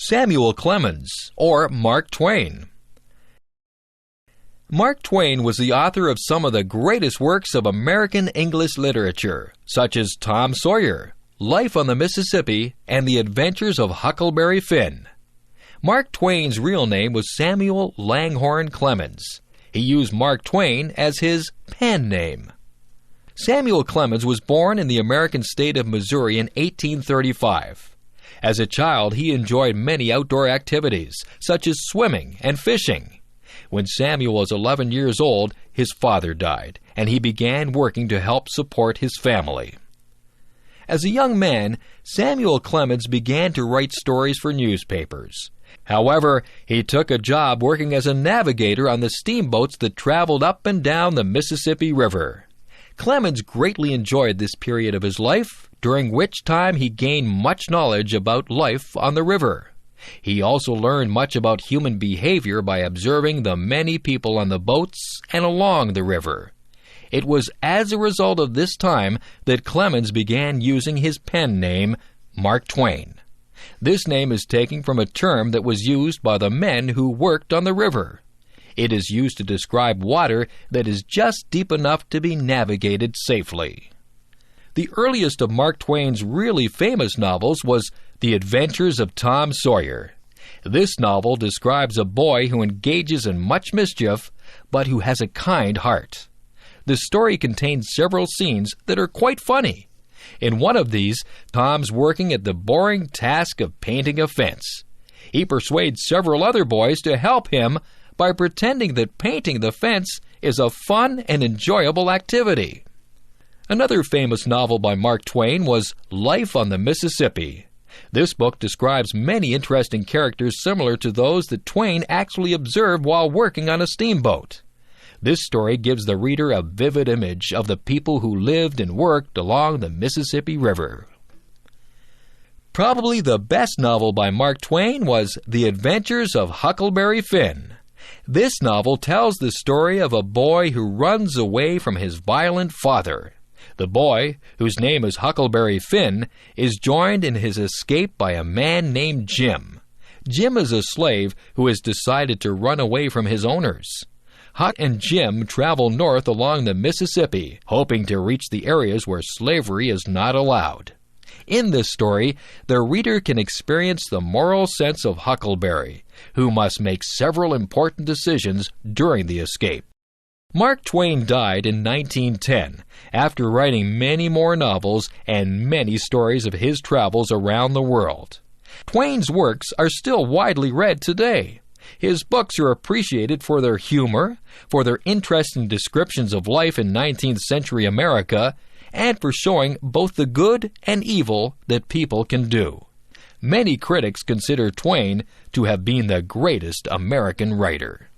Samuel Clemens, or Mark Twain. Mark Twain was the author of some of the greatest works of American English literature, such as Tom Sawyer, Life on the Mississippi, and The Adventures of Huckleberry Finn. Mark Twain's real name was Samuel Langhorne Clemens. He used Mark Twain as his pen name. Samuel Clemens was born in the American state of Missouri in 1835. As a child, he enjoyed many outdoor activities, such as swimming and fishing. When Samuel was 11 years old, his father died, and he began working to help support his family. As a young man, Samuel Clemens began to write stories for newspapers. However, he took a job working as a navigator on the steamboats that traveled up and down the Mississippi River. Clemens greatly enjoyed this period of his life, during which time he gained much knowledge about life on the river. He also learned much about human behavior by observing the many people on the boats and along the river. It was as a result of this time that Clemens began using his pen name, Mark Twain. This name is taken from a term that was used by the men who worked on the river. It is used to describe water that is just deep enough to be navigated safely. The earliest of Mark Twain's really famous novels was The Adventures of Tom Sawyer. This novel describes a boy who engages in much mischief, but who has a kind heart. The story contains several scenes that are quite funny. In one of these, Tom's working at the boring task of painting a fence. He persuades several other boys to help him by pretending that painting the fence is a fun and enjoyable activity. Another famous novel by Mark Twain was Life on the Mississippi. This book describes many interesting characters similar to those that Twain actually observed while working on a steamboat. This story gives the reader a vivid image of the people who lived and worked along the Mississippi River. Probably the best novel by Mark Twain was The Adventures of Huckleberry Finn. This novel tells the story of a boy who runs away from his violent father. The boy, whose name is Huckleberry Finn, is joined in his escape by a man named Jim. Jim is a slave who has decided to run away from his owners. Huck and Jim travel north along the Mississippi, hoping to reach the areas where slavery is not allowed. In this story, the reader can experience the moral sense of Huckleberry, who must make several important decisions during the escape. Mark Twain died in 1910, after writing many more novels and many stories of his travels around the world. Twain's works are still widely read today. His books are appreciated for their humor, for their interesting descriptions of life in 19th century America, and for showing both the good and evil that people can do. Many critics consider Twain to have been the greatest American writer.